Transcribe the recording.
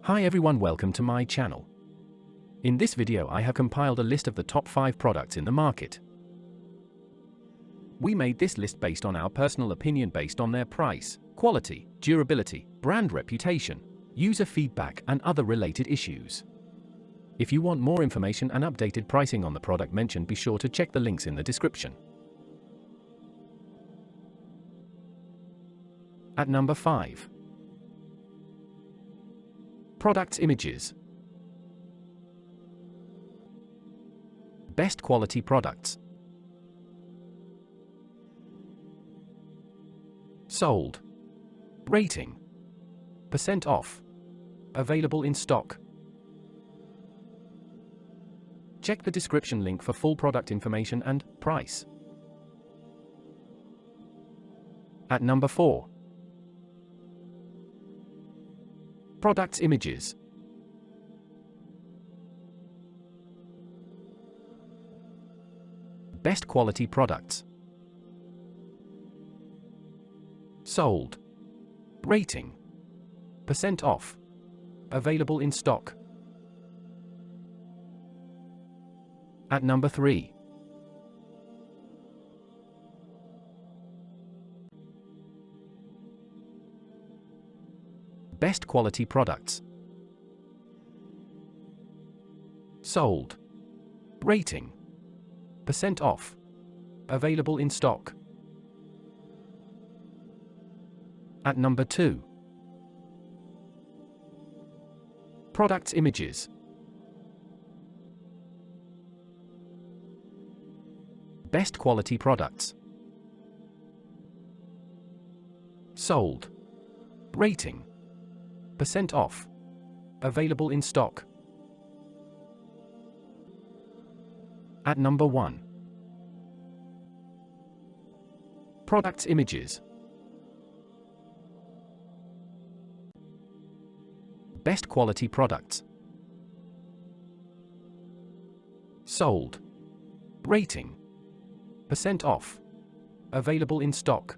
Hi everyone, welcome to my channel. In this video I have compiled a list of the top 5 products in the market. We made this list based on our personal opinion based on their price, quality, durability, brand reputation, user feedback and other related issues. If you want more information and updated pricing on the product mentioned, be sure to check the links in the description. At number 5. Products images. Best quality products. Sold. Rating. % off. Available in stock. Check the description link for full product information and price. At number 4. Products images. Best quality products. Sold. Rating. % off. Available in stock. At number 3. Best quality products. Sold. Rating. % off. Available in stock. At number 2. Products images. Best quality products. Sold. Rating. % off. Available in stock. At number 1. Products images. Best quality products. Sold. Rating. % off. Available in stock.